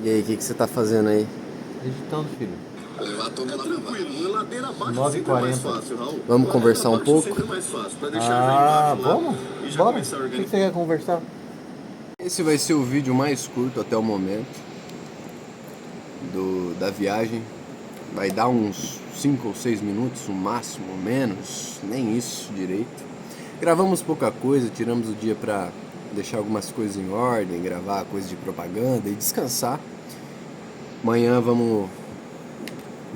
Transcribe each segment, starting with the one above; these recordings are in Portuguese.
E aí, o que você tá fazendo aí? Editando, filho. Levar todo mundo tranquilo. Ladeira abaixo 9h40. Raul. Vamos Ladeira conversar um abaixo pouco? sempre mais fácil, pra deixar já Ah, embaixo lá vamos? e já Bora. começar a O que organizar. você quer conversar? Esse vai ser o vídeo mais curto até o momento da viagem. Vai dar uns 5 ou 6 minutos, no máximo, menos, nem isso direito. Gravamos pouca coisa, tiramos o dia pra deixar algumas coisas em ordem, gravar coisa de propaganda e descansar. Amanhã vamos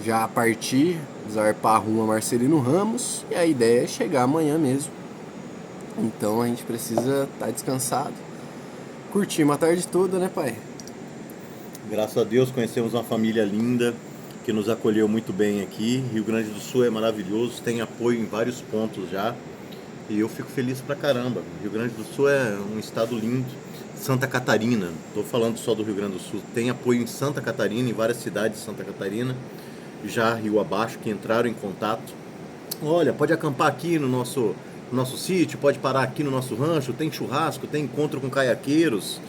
já partir, zarpar rumo a Marcelino Ramos, e a ideia é chegar amanhã mesmo. Então a gente precisa estar descansado. Curtimos a tarde toda, né, pai? Graças a Deus conhecemos uma família linda que nos acolheu muito bem aqui. Rio Grande do Sul é maravilhoso, tem apoio em vários pontos já. E eu fico feliz pra caramba. Rio Grande do Sul é um estado lindo. Santa Catarina, estou falando só do Rio Grande do Sul, tem apoio em Santa Catarina, em várias cidades de Santa Catarina, já rio abaixo, que entraram em contato. Olha, pode acampar aqui no nosso sítio, pode parar aqui no nosso rancho, tem churrasco, tem encontro com caiaqueiros.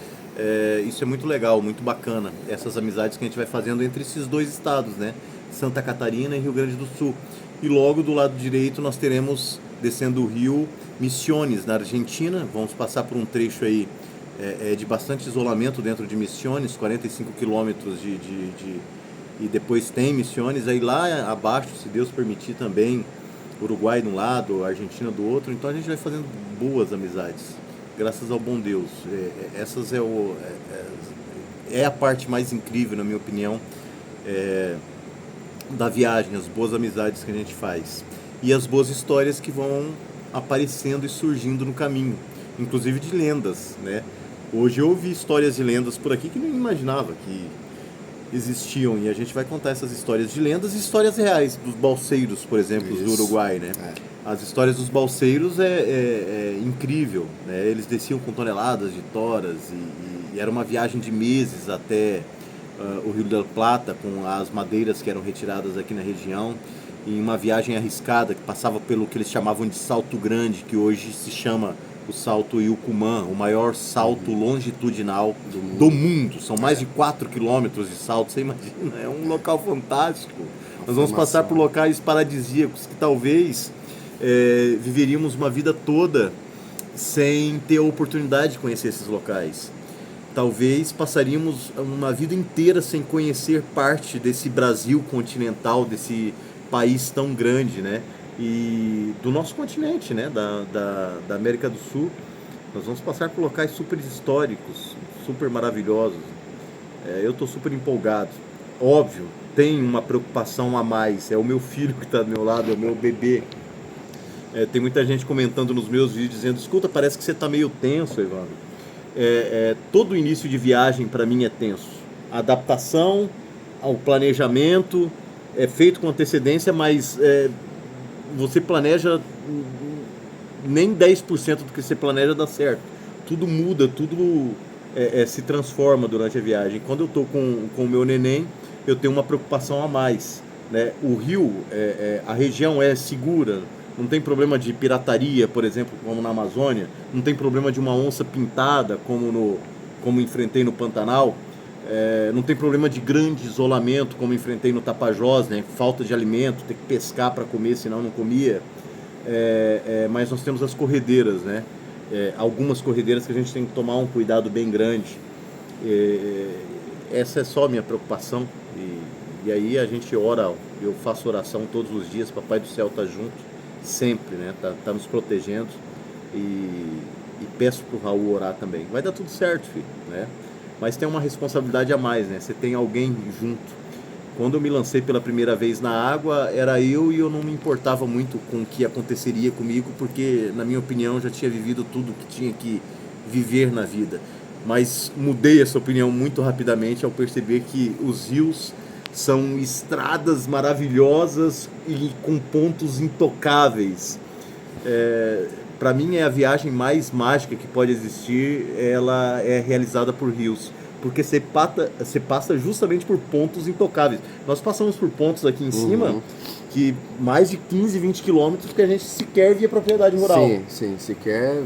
Isso é muito legal, muito bacana, essas amizades que a gente vai fazendo entre esses dois estados, né? Santa Catarina e Rio Grande do Sul. E logo do lado direito nós teremos, descendo o rio, Misiones, na Argentina. Vamos passar por um trecho aí de bastante isolamento dentro de Misiones, 45 quilômetros e depois tem Misiones. Aí lá abaixo, se Deus permitir também, Uruguai de um lado, Argentina do outro. Então a gente vai fazendo boas amizades, graças ao bom Deus. Essas é a parte mais incrível, na minha opinião, da viagem, as boas amizades que a gente faz e as boas histórias que vão aparecendo e surgindo no caminho, inclusive de lendas, né? Hoje eu ouvi histórias de lendas por aqui que não imaginava que existiam, e a gente vai contar essas histórias de lendas e histórias reais dos balseiros, por exemplo, do Isso. Uruguai, né? As histórias dos balseiros é incrível, né? Eles desciam com toneladas de toras e era uma viagem de meses até o Rio da Plata, com as madeiras que eram retiradas aqui na região, em uma viagem arriscada que passava pelo que eles chamavam de Salto Grande, que hoje se chama o Salto Ilcumã, o maior salto longitudinal do mundo. São mais de 4 quilômetros de salto, você imagina, é um local fantástico. Nós vamos passar por locais paradisíacos que talvez viveríamos uma vida toda sem ter a oportunidade de conhecer esses locais. Talvez passaríamos uma vida inteira sem conhecer parte desse Brasil continental, desse país tão grande, né? E do nosso continente, né? Da América do Sul. Nós vamos passar por locais super históricos, super maravilhosos. Eu estou super empolgado. Óbvio, tem uma preocupação a mais. É o meu filho que está do meu lado, é o meu bebê. Tem muita gente comentando nos meus vídeos dizendo: escuta, parece que você está meio tenso, Evandro. Todo início de viagem para mim é tenso. A adaptação ao planejamento é feito com antecedência, mas você planeja, nem 10% do que você planeja dá certo. Tudo muda, tudo se transforma durante a viagem. Quando eu estou com o meu neném, eu tenho uma preocupação a mais, né? O rio, a região é segura, não tem problema de pirataria, por exemplo, como na Amazônia, não tem problema de uma onça pintada, como enfrentei no Pantanal, não tem problema de grande isolamento, como enfrentei no Tapajós, né? Falta de alimento, ter que pescar para comer, senão não comia. Mas nós temos as corredeiras, né? Algumas corredeiras que a gente tem que tomar um cuidado bem grande. Essa é só a minha preocupação. E aí a gente ora, eu faço oração todos os dias, Papai do Céu está junto, sempre, né? Tá nos protegendo. E peço pro Raul orar também. Vai dar tudo certo, filho, né? Mas tem uma responsabilidade a mais, né? Você tem alguém junto. Quando eu me lancei pela primeira vez na água, era eu, e eu não me importava muito com o que aconteceria comigo, porque, na minha opinião, já tinha vivido tudo que tinha que viver na vida. Mas mudei essa opinião muito rapidamente ao perceber que os rios são estradas maravilhosas e com pontos intocáveis. Para mim é a viagem mais mágica que pode existir. Ela é realizada por rios, porque você passa justamente por pontos intocáveis. Nós passamos por pontos aqui em cima que mais de 15, 20 quilômetros que a gente sequer via propriedade rural. Sim, sequer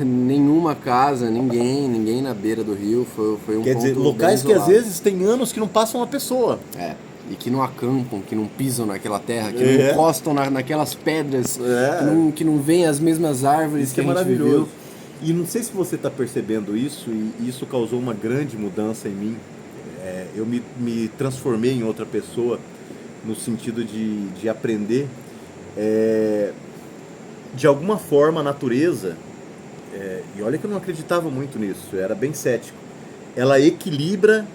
nenhuma casa, ninguém na beira do rio, foi um Quer ponto dizer, bem locais que às isolado. vezes tem anos que não passam uma pessoa. É, e que não acampam, que não pisam naquela terra, que É. não encostam naquelas pedras, É. que não veem as mesmas árvores Isso que é a gente maravilhoso. viveu. E não sei se você está percebendo isso, e isso causou uma grande mudança em mim. Eu me transformei em outra pessoa no sentido de aprender. De alguma forma, a natureza, e olha que eu não acreditava muito nisso, eu era bem cético, ela equilibra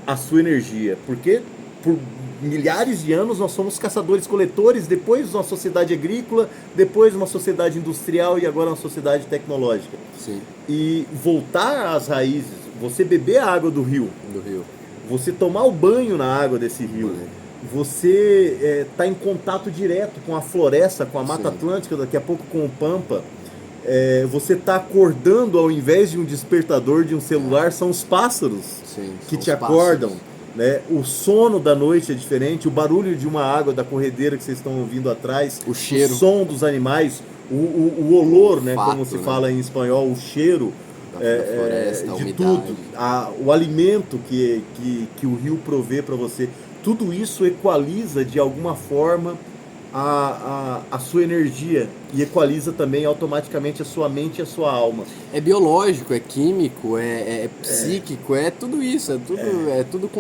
a sua energia, porque por milhares de anos nós somos caçadores-coletores, depois uma sociedade agrícola, depois uma sociedade industrial e agora uma sociedade tecnológica. Sim, E voltar às raízes, você beber a água do rio, você tomar o banho na água desse rio, você está em contato direto com a floresta, com a Mata Sim. Atlântica, daqui a pouco com o Pampa, você está acordando ao invés de um despertador de um celular, são os pássaros sim, que são te os acordam. pássaros. Né? O sono da noite é diferente, o barulho de uma água da corredeira que vocês estão ouvindo atrás, O cheiro. o som dos animais, o olor, né? Olfato, Como se né? fala em espanhol, o cheiro Da floresta, a de umidade. tudo, o alimento que o rio provê para você, tudo isso equaliza de alguma forma a sua energia e equaliza também automaticamente a sua mente e a sua alma. É biológico, é químico, é psíquico, é tudo isso, é tudo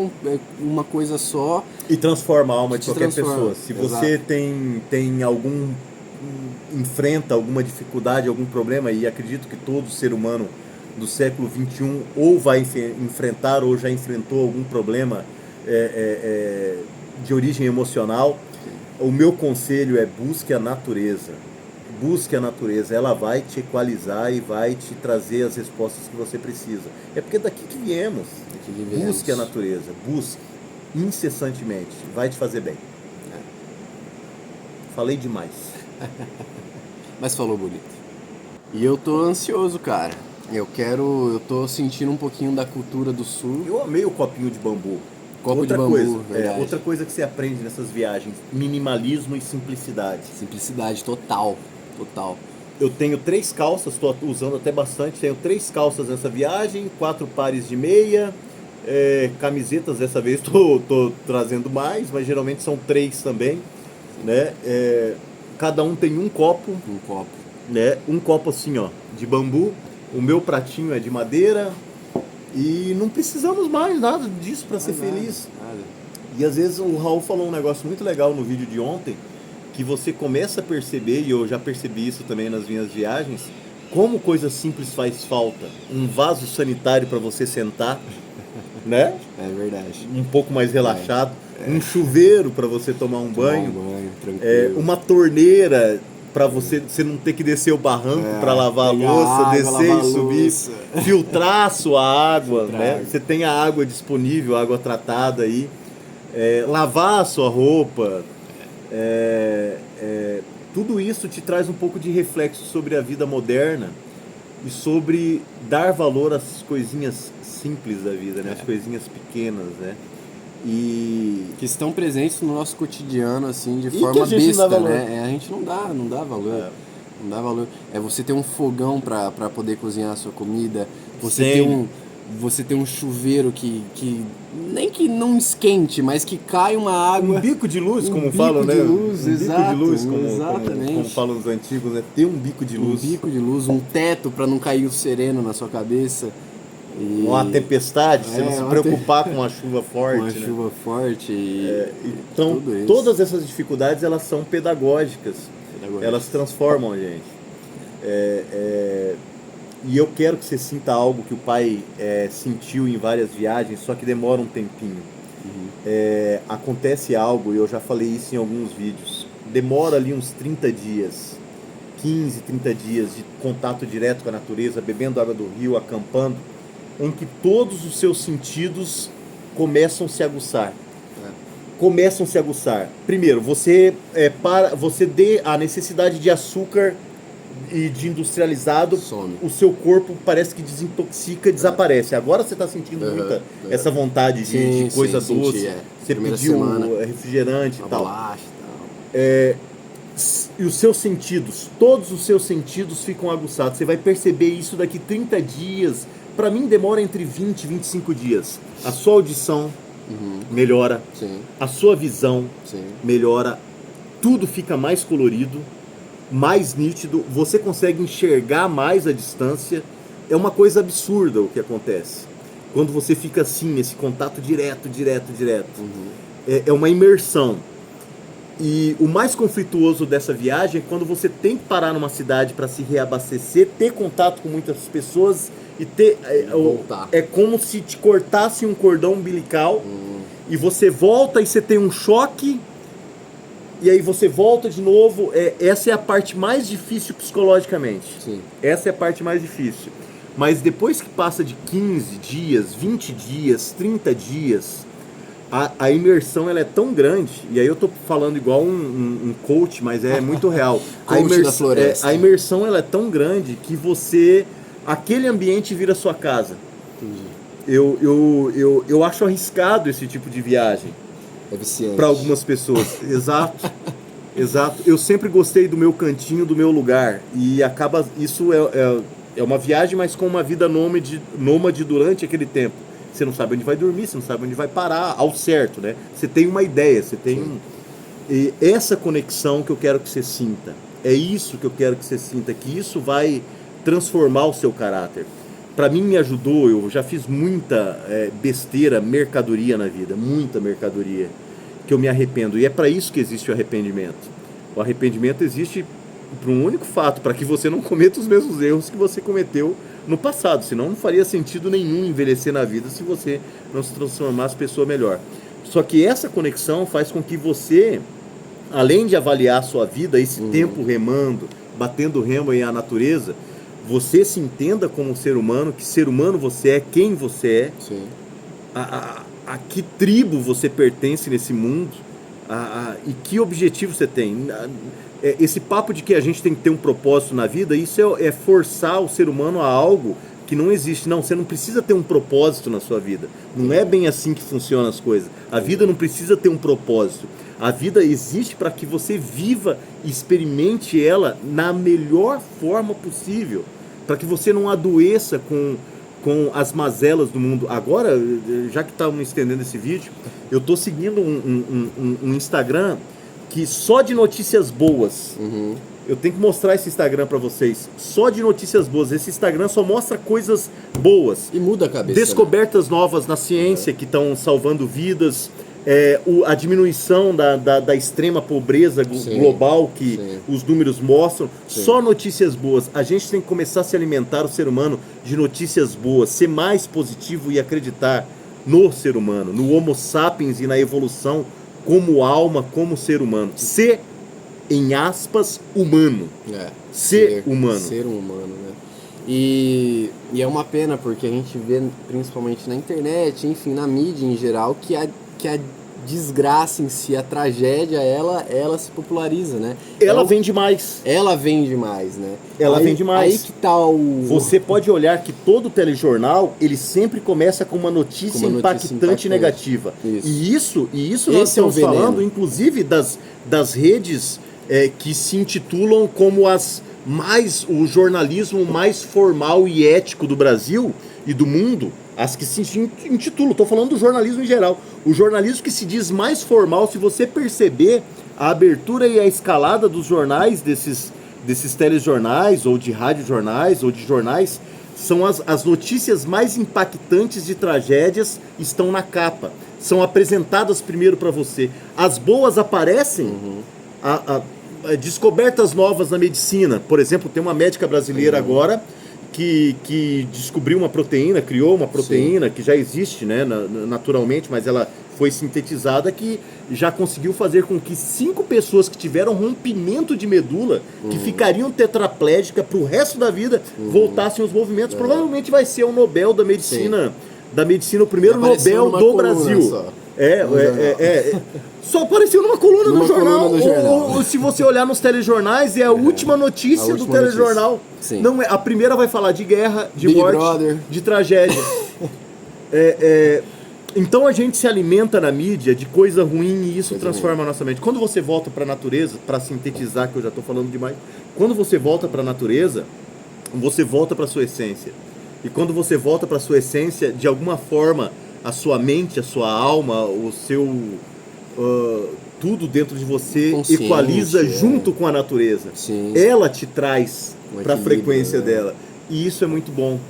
uma coisa só. E transforma a alma de Te qualquer transforma, pessoa. Se você tem enfrenta alguma dificuldade, algum problema, e acredito que todo ser humano do século XXI ou vai enfrentar ou já enfrentou algum problema de origem emocional, o meu conselho é busque a natureza. Busque a natureza, ela vai te equalizar e vai te trazer as respostas que você precisa. É porque daqui que viemos. Busque a natureza, busque incessantemente, vai te fazer bem. Falei demais. Mas falou bonito. E eu tô ansioso, cara. Eu tô sentindo um pouquinho da cultura do sul. Eu amei o copinho de bambu. Copo de bambu, verdade. Outra coisa que você aprende nessas viagens, minimalismo e simplicidade. Simplicidade total. Eu tenho 3 calças, estou usando até bastante, tenho 3 calças nessa viagem, 4 pares de meia, camisetas dessa vez estou trazendo mais, mas geralmente são 3 também, né? Cada um tem um copo, né? Um copo assim, ó, de bambu, o meu pratinho é de madeira e não precisamos mais nada disso para ser feliz. Nada. E às vezes o Raul falou um negócio muito legal no vídeo de ontem, que você começa a perceber, e eu já percebi isso também nas minhas viagens, como coisa simples faz falta. Um vaso sanitário para você sentar, né? É verdade. Um pouco mais relaxado. Um chuveiro para você tomar um banho. Tranquilo. Uma torneira para você não ter que descer o barranco para lavar a pegar louça, água, descer lavar e a subir, louça. filtrar a sua água, Filtrar né? água. Você tem a água disponível, água tratada aí, lavar a sua roupa, tudo isso te traz um pouco de reflexo sobre a vida moderna e sobre dar valor às coisinhas simples da vida, né? As coisinhas pequenas, né? E Que estão presentes no nosso cotidiano, assim, de que forma a gente não dá besta, valor. né? A gente não dá valor. Não dá valor. É você ter um fogão pra poder cozinhar a sua comida, você ter um chuveiro que nem que não esquente, mas que cai uma água. um bico de luz, como bico falam, né? de luz, um exato, bico de luz, como exatamente. falam os antigos, né? Ter um bico de luz. Um bico de luz, um teto pra não cair o sereno na sua cabeça. E Uma tempestade, você não se uma preocupar com a chuva forte, uma né? chuva forte. Então, tudo isso. todas essas dificuldades, elas são pedagógicas. Elas transformam a gente. E eu quero que você sinta algo que o pai sentiu em várias viagens, só que demora um tempinho. Acontece algo, e eu já falei isso em alguns vídeos, demora ali uns 30 dias, 15, 30 dias de contato direto com a natureza, bebendo água do rio, acampando, em que todos os seus sentidos começam a se aguçar. Começam a se aguçar. Primeiro, você dê a necessidade de açúcar e de industrializado, Some. o seu corpo parece que desintoxica, desaparece. Agora você está sentindo muita essa vontade de coisa doce. senti, Você Primeira pediu semana, refrigerante e uma tal. bolacha e tal. e os seus sentidos, todos os seus sentidos ficam aguçados. Você vai perceber isso daqui 30 dias. Para mim demora entre 20 e 25 dias. A sua audição melhora, Sim, a sua visão sim. melhora, tudo fica mais colorido, mais nítido, você consegue enxergar mais a distância. É uma coisa absurda o que acontece. Quando você fica assim, esse contato direto. É uma imersão. E o mais conflituoso dessa viagem é quando você tem que parar numa cidade para se reabastecer, ter contato com muitas pessoas e ter... Voltar. É como se te cortasse um cordão umbilical e você volta e você tem um choque e aí você volta de novo. Essa é a parte mais difícil psicologicamente. Sim. Essa é a parte mais difícil. Mas depois que passa de 15 dias, 20 dias, 30 dias... A imersão ela é tão grande, e aí eu tô falando igual um coach, mas é muito real. Coach da floresta. A imersão ela é tão grande que aquele ambiente vira sua casa. Entendi. Eu acho arriscado esse tipo de viagem É viciante. para algumas pessoas. Exato. Exato. Eu sempre gostei do meu cantinho, do meu lugar, e isso é uma viagem, mas com uma vida nômade durante aquele tempo. Você não sabe onde vai dormir, você não sabe onde vai parar ao certo, né? Você tem uma ideia, você tem... E essa conexão que eu quero que você sinta. É isso que eu quero que você sinta, que isso vai transformar o seu caráter. Para mim me ajudou, eu já fiz muita besteira, mercadoria na vida, muita mercadoria, que eu me arrependo. E é para isso que existe o arrependimento. O arrependimento existe por um único fato, para que você não cometa os mesmos erros que você cometeu no passado, senão não faria sentido nenhum envelhecer na vida se você não se transformasse pessoa melhor. Só que essa conexão faz com que você, além de avaliar a sua vida, esse tempo remando, batendo remo em a natureza, você se entenda como ser humano, que ser humano você é, quem você é, Sim. a que tribo você pertence nesse mundo, e que objetivo você tem. Esse papo de que a gente tem que ter um propósito na vida, isso é forçar o ser humano a algo que não existe. Não, você não precisa ter um propósito na sua vida. Não é bem assim que funcionam as coisas. A vida não precisa ter um propósito. A vida existe para que você viva e experimente ela na melhor forma possível. Para que você não adoeça com as mazelas do mundo. Agora, já que estamos estendendo esse vídeo, eu estou seguindo um Instagram que só de notícias boas. Eu tenho que mostrar esse Instagram para vocês. Só de notícias boas. Esse Instagram só mostra coisas boas. E muda a cabeça. Descobertas novas na ciência que estão salvando vidas. A diminuição da extrema pobreza global que os números mostram. Só notícias boas. A gente tem que começar a se alimentar, o ser humano, de notícias boas. Ser mais positivo e acreditar no ser humano, no Homo sapiens e na evolução como alma, como ser humano. Ser, em aspas, humano. Ser humano. Ser um humano, né? E é uma pena, porque a gente vê, principalmente na internet, enfim, na mídia em geral, que a desgraça em si, a tragédia, ela se populariza, né? Ela vende mais. Ela vende mais, né? Ela vende mais. Aí que tá o... Você pode olhar que todo telejornal, ele sempre começa com uma notícia, impactante negativa. Isso. E isso nós estamos falando, inclusive, das redes que se intitulam como o jornalismo mais formal e ético do Brasil e do mundo. As que se intitulam, estou falando do jornalismo em geral. O jornalismo que se diz mais formal, se você perceber a abertura e a escalada dos jornais, desses telejornais, ou de radiojornais, ou de jornais, são as notícias mais impactantes de tragédias estão na capa. São apresentadas primeiro para você. As boas aparecem, descobertas novas na medicina. Por exemplo, tem uma médica brasileira agora que descobriu uma proteína, criou uma proteína que já existe, né, naturalmente, mas ela foi sintetizada, que já conseguiu fazer com que 5 pessoas que tiveram rompimento de medula, que ficariam tetraplégicas para o resto da vida, voltassem aos movimentos. Provavelmente vai ser o Nobel da medicina, o primeiro Nobel do Brasil. Só apareceu numa coluna do jornal. Ou se você olhar nos telejornais, é a última notícia do telejornal. Não a primeira vai falar de guerra, de Big morte, Brother, de tragédia. Então a gente se alimenta na mídia de coisa ruim e isso Coisa transforma a nossa mente. Quando você volta para a natureza, para sintetizar que eu já estou falando demais, quando você volta para a natureza, você volta para sua essência. E quando você volta para sua essência, de alguma forma, a sua mente, a sua alma, o seu tudo dentro de você Consciente, equaliza junto com a natureza. Sim. Ela te traz Um para a equilíbrio, frequência né? dela. E isso é muito bom.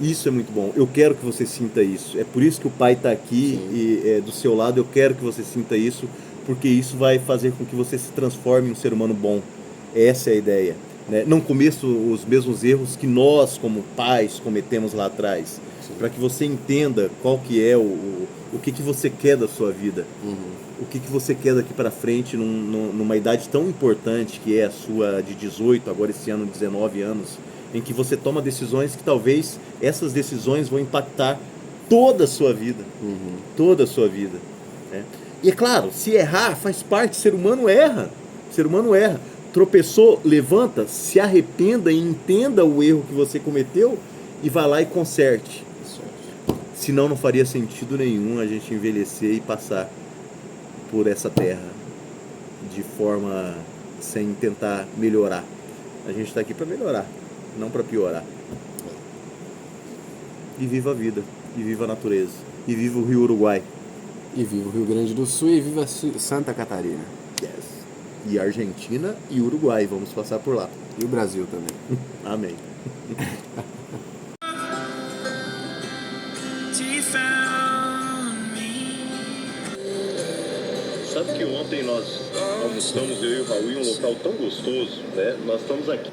Isso é muito bom. Eu quero que você sinta isso. É por isso que o Pai está aqui e do seu lado. Eu quero que você sinta isso, porque isso vai fazer com que você se transforme em um ser humano bom. Essa é a ideia. Né? Não cometa os mesmos erros que nós, como pais, cometemos lá atrás. Para que você entenda qual que é o que você quer da sua vida. O que você quer daqui para frente numa idade tão importante que é a sua de 18, agora esse ano 19 anos, em que você toma decisões que talvez essas decisões vão impactar toda a sua vida. Toda a sua vida. Né? E é claro, se errar faz parte, ser humano erra. Ser humano erra. Tropeçou, levanta, se arrependa e entenda o erro que você cometeu e vá lá e conserte. Senão não faria sentido nenhum a gente envelhecer e passar por essa terra de forma sem tentar melhorar. A gente está aqui para melhorar, não para piorar. E viva a vida, e viva a natureza, e viva o Rio Uruguai. E viva o Rio Grande do Sul e viva Santa Catarina. Yes. E Argentina e Uruguai, vamos passar por lá. E o Brasil também. Amém. Sabe que ontem nós almoçamos, eu e o Raul, em um local tão gostoso, né? Nós estamos aqui.